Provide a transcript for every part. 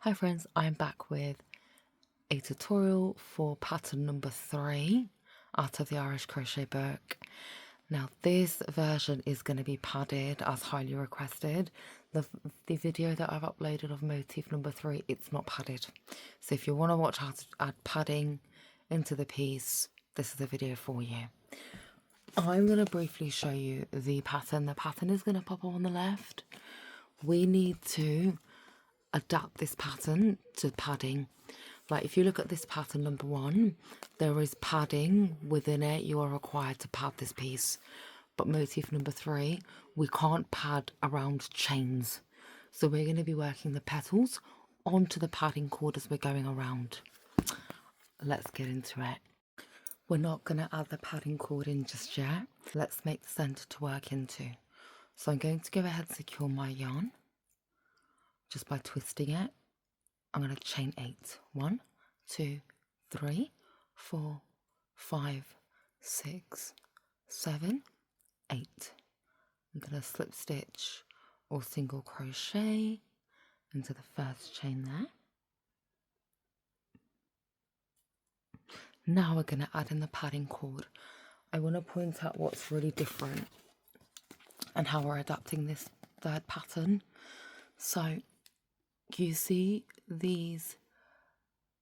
Hi friends, I'm back with a tutorial for pattern number 3 out of the Irish Crochet book. Now this version is going to be padded as highly requested. The video that I've uploaded of motif number 3, it's not padded. So if you want to watch how to add padding into the piece, this is the video for you. I'm going to briefly show you the pattern. The pattern is going to pop up on the left. We need to adapt this pattern to padding. Like if you look at this pattern number 1, there is padding within it. You are required to pad this piece. But motif number 3, we can't pad around chains. So we're going to be working the petals onto the padding cord as we're going around. Let's get into it. We're not going to add the padding cord in just yet. Let's make the center to work into. So I'm going to go ahead and secure my yarn just by twisting it. I'm going to chain 8. 1, 2, 3, 4, 5, 6, 7, 8. I'm going to slip stitch or single crochet into the first chain there. Now we're going to add in the padding cord. I want to point out what's really different and how we're adapting this third pattern. So you see these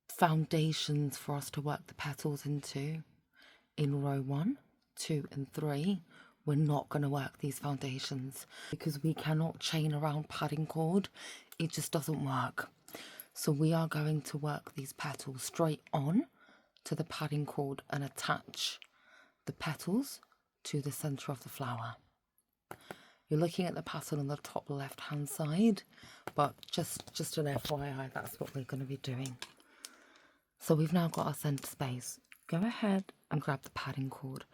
foundations for us to work the petals into in row 1, 2 and 3. We're not going to work these foundations because we cannot chain around padding cord. It just doesn't work. So we are going to work these petals straight on to the padding cord and attach the petals to the center of the flower. You're looking at the pattern on the top left hand side, but just an FYI, that's what we're going to be doing. So we've now got our center space. Go ahead and grab the padding cord.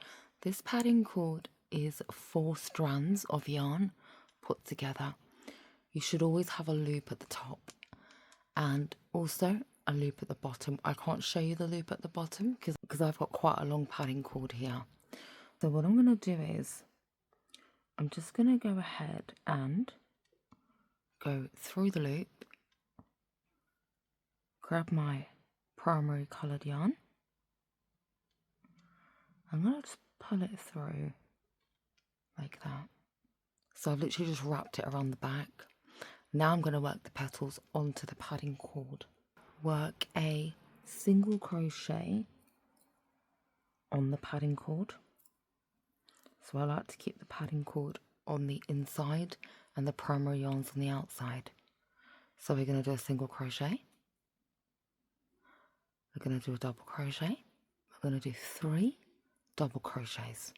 This padding cord is 4 strands of yarn put together. You should always have a loop at the top and also a loop at the bottom. I can't show you the loop at the bottom because I've got quite a long padding cord here. So what I'm going to do is I'm just going to go ahead and go through the loop, grab my primary coloured yarn. I'm going to just pull it through like that. So I've literally just wrapped it around the back. Now I'm going to work the petals onto the padding cord. Work a single crochet on the padding cord. So I like to keep the padding cord on the inside and the primary yarns on the outside. So we're going to do a single crochet. We're going to do a double crochet. We're going to do 3 double crochets.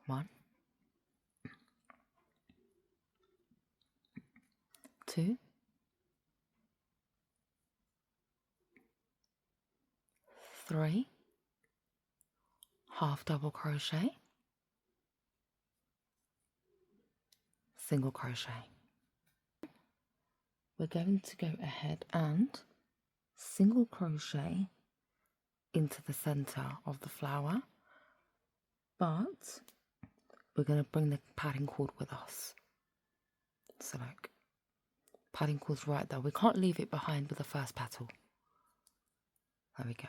1, 2, 3, half double crochet, single crochet. We're going to go ahead and single crochet into the center of the flower, but we're going to bring the padding cord with us. So look, padding cord's right there. We can't leave it behind with the first petal. There we go.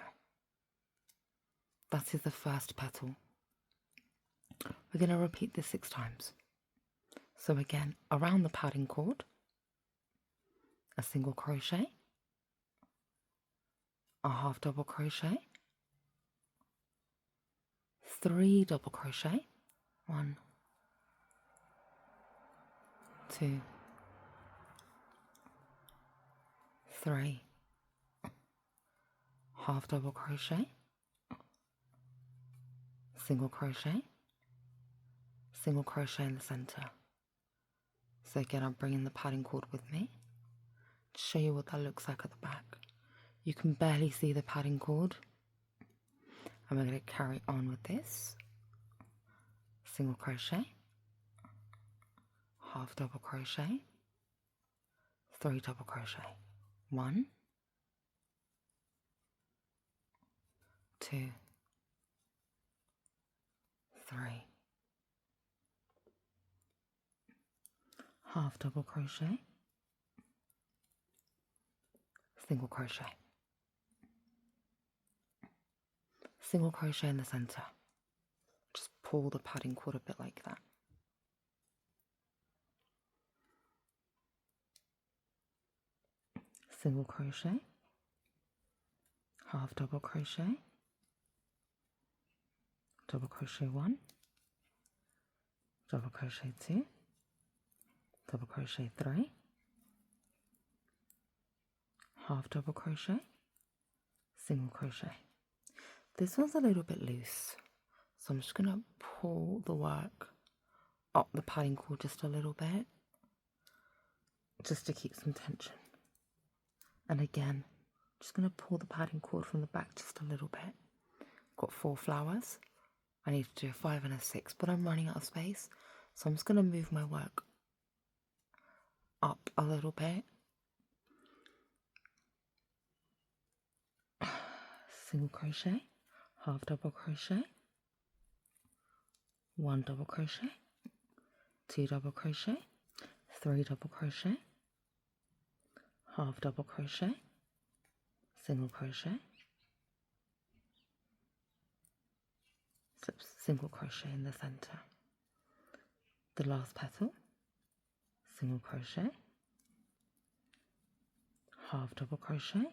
That is the first petal. We're going to repeat this 6 times. So again, around the padding cord, a single crochet, a half double crochet, 3 double crochet, 1, 2, 3, half double crochet, single crochet in the center. So again, I'm bringing the padding cord with me to show you what that looks like at the back. You can barely see the padding cord, and we're going to carry on with this. Single crochet, half double crochet, 3 double crochet, 1, 2, 3, half double crochet, single crochet, single crochet in the center. Just pull the padding cord a bit like that. Single crochet, half double crochet, double crochet 1, double crochet 2, double crochet 3, half double crochet, single crochet. This one's a little bit loose, so I'm just going to pull the work up the padding cord just a little bit, just to keep some tension. And again, just going to pull the padding cord from the back just a little bit. Got 4 flowers. I need to do a 5 and a 6, but I'm running out of space, so I'm just going to move my work up a little bit. Single crochet, half double crochet, 1 double crochet, 2 double crochet, 3 double crochet, half double crochet, single crochet, single crochet in the center. The last petal, single crochet, half double crochet,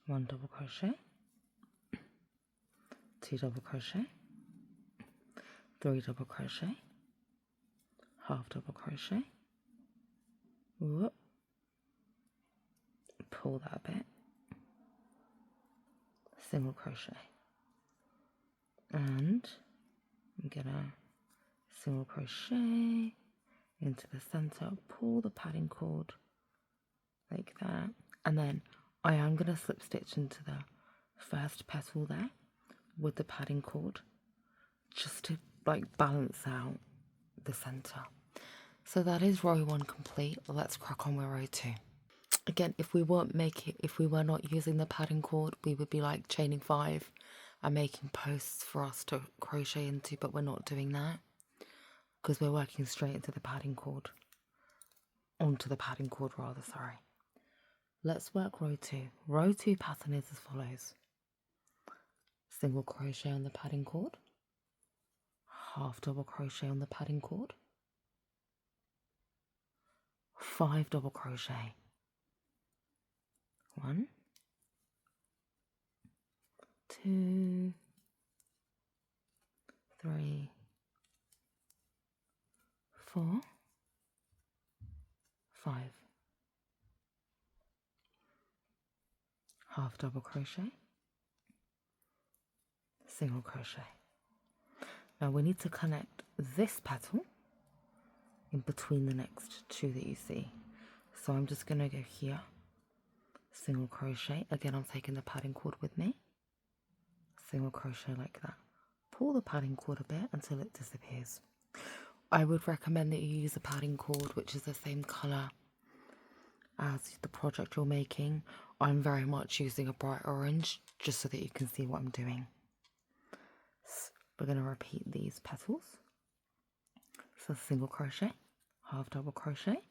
1 double crochet, 2 double crochet, 3 double crochet, half double crochet, whoop, pull that a bit, single crochet, and I'm gonna single crochet into the center, pull the padding cord like that, and then I am gonna slip stitch into the first petal there with the padding cord just to like balance out the center. So that is row 1 complete. Let's crack on with row 2. Again, if we were not using the padding cord, we would be like chaining 5 and making posts for us to crochet into, but we're not doing that because we're working straight into the padding cord, onto the padding cord rather, sorry. Let's work row 2. Row 2 pattern is as follows. Single crochet on the padding cord, half double crochet on the padding cord, 5 double crochet, 1, 2, 3, 4, 5, half double crochet, single crochet. Now we need to connect this petal in between the next 2 that you see. So I'm just going to go here, single crochet. Again, I'm taking the padding cord with me. Single crochet like that. Pull the padding cord a bit until it disappears. I would recommend that you use a padding cord which is the same colour as the project you're making. I'm very much using a bright orange just so that you can see what I'm doing. So we're going to repeat these petals. So single crochet, half double crochet,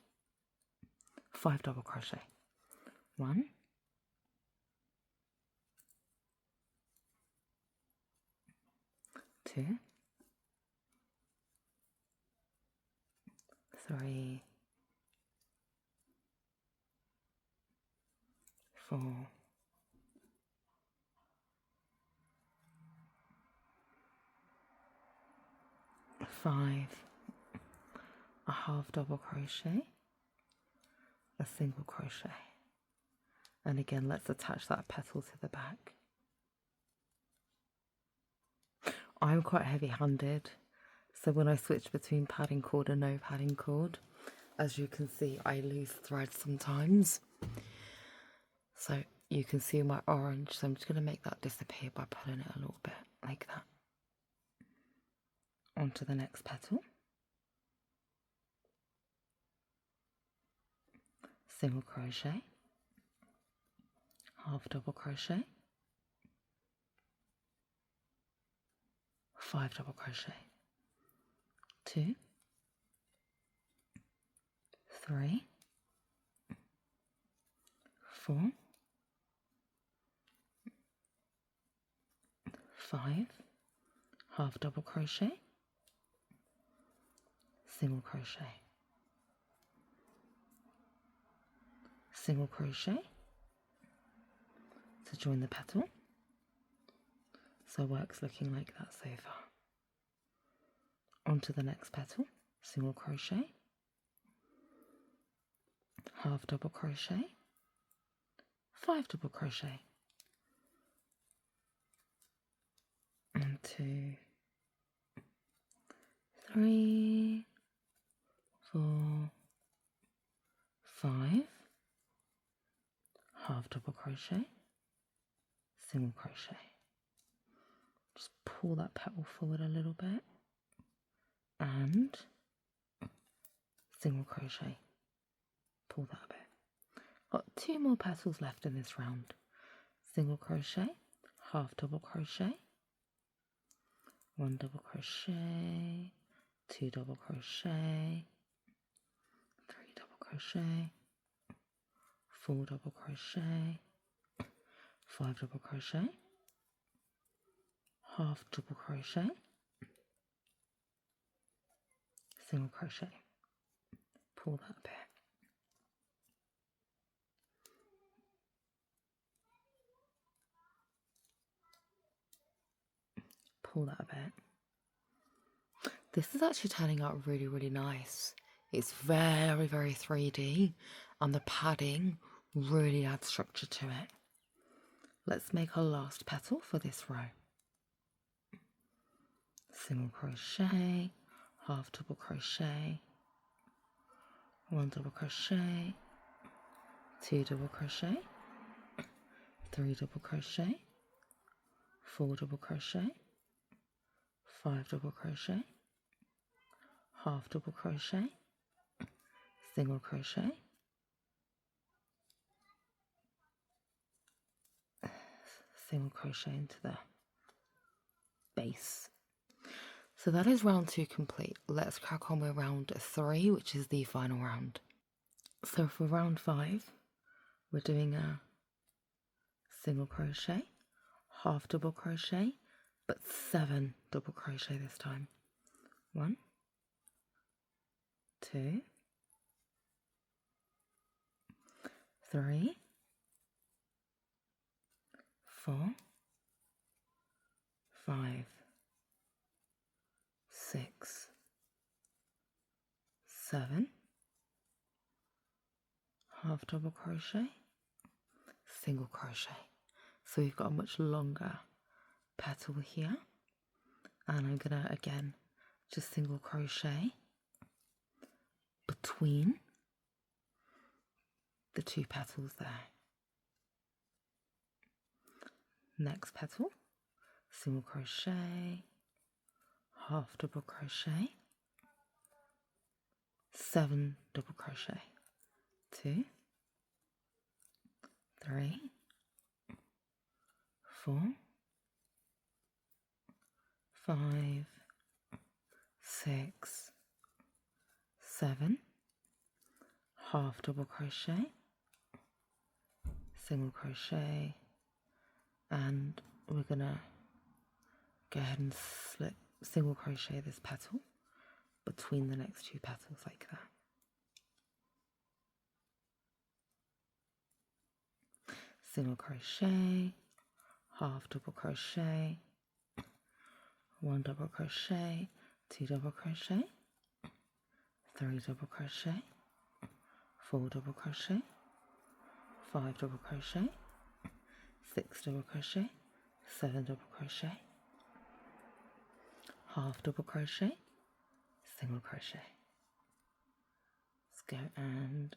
5 double crochet, 1, 2, 3, 4, 5, a half double crochet, a single crochet, and again let's attach that petal to the back. I'm quite heavy-handed, so when I switch between padding cord and no padding cord, as you can see, I lose thread sometimes. So you can see my orange, so I'm just going to make that disappear by pulling it a little bit like that onto the next petal. Single crochet, half double crochet, 5 double crochet, 2, 3, 4, 5, half double crochet, single crochet, single crochet to join the petal. So work's looking like that so far. Onto the next petal, single crochet, half double crochet, 5 double crochet, and 2, 3, 4, 5, half double crochet, single crochet. Just pull that petal forward a little bit and single crochet. Pull that a bit. Got 2 more petals left in this round. Single crochet, half double crochet, 1 double crochet, 2 double crochet, 3 double crochet, 4 double crochet, 5 double crochet, half double crochet, single crochet. Pull that a bit. Pull that a bit. This is actually turning out really, really nice. It's very, very 3D, and the padding really adds structure to it. Let's make our last petal for this row. Single crochet, half double crochet, 1 double crochet, 2 double crochet, 3 double crochet, 4 double crochet, 5 double crochet, half double crochet, single crochet, single crochet into the base. So that is round 2 complete. Let's crack on with round 3, which is the final round. So for round 5, we're doing a single crochet, half double crochet, but 7 double crochet this time. 1, 2, 3, 4, 5, 6, 7, half double crochet, single crochet. So we've got a much longer petal here, and I'm gonna again just single crochet between the 2 petals there. Next petal, single crochet, half double crochet, 7 double crochet, 2, 3, 4, 5, 6, 7, half double crochet, single crochet, and we're gonna go ahead and slip single crochet this petal between the next 2 petals like that. Single crochet, half double crochet, 1 double crochet, 2 double crochet, 3 double crochet, 4 double crochet, 5 double crochet, 6 double crochet, 7 double crochet, half double crochet, single crochet. Let's go and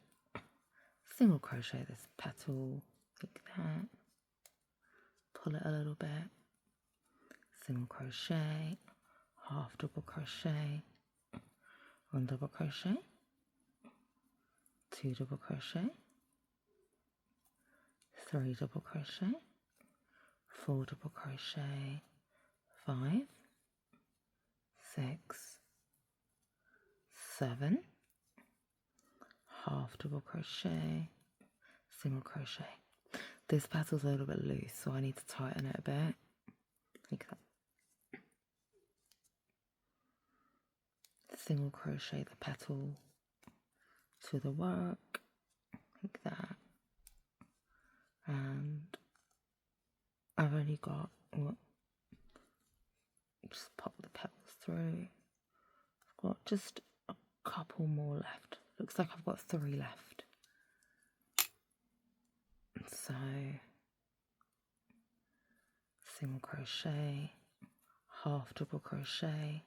single crochet this petal like that, pull it a little bit, single crochet, half double crochet, 1 double crochet, 2 double crochet, 3 double crochet, 4 double crochet, 5, 6, 7, half double crochet, single crochet. this petal's a little bit loose, so I need to tighten it a bit, like that. Single crochet the petal to the work, like that. And I've only got, just pop the petals through. I've got just a couple more left. Looks like I've got 3 left. So single crochet, half double crochet,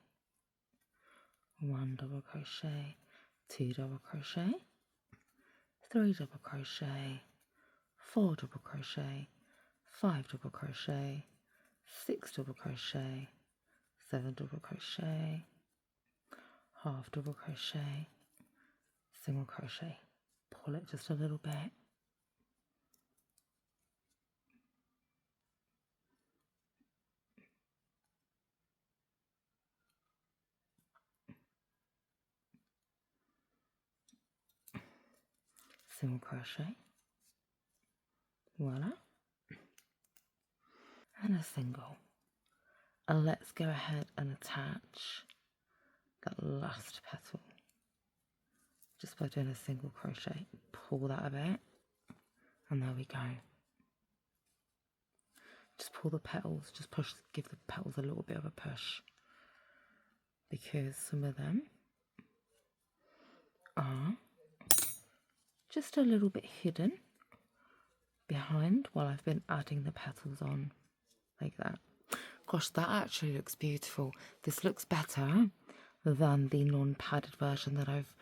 1 double crochet, 2 double crochet, 3 double crochet, 4 double crochet, 5 double crochet, 6 double crochet, 7 double crochet, half double crochet, single crochet. Pull it just a little bit. Single crochet, voila, and a single. And let's go ahead and attach that last petal just by doing a single crochet. Pull that a bit, and there we go. Just pull the petals, just push, give the petals a little bit of a push, because some of them are just a little bit hidden behind while I've been adding the petals on, like that. Gosh, that actually looks beautiful. This looks better than the non-padded version that I've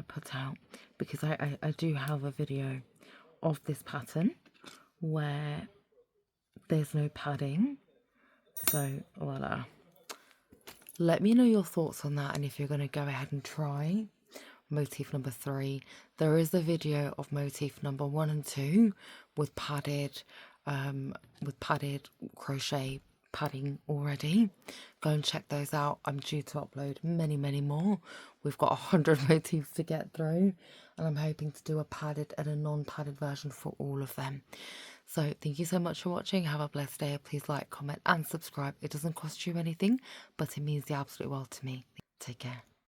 put out, because I do have a video of this pattern where there's no padding. So voila. Let me know your thoughts on that, and if you're going to go ahead and try motif number 3. There is a video of motif number 1 and 2 with padded crochet padding already. Go and check those out. I'm due to upload many more. We've got 100 motifs to get through, and I'm hoping to do a padded and a non-padded version for all of them. So thank you so much for watching. Have a blessed day. Please like, comment and subscribe. It doesn't cost you anything, but it means the absolute world to me. Take care.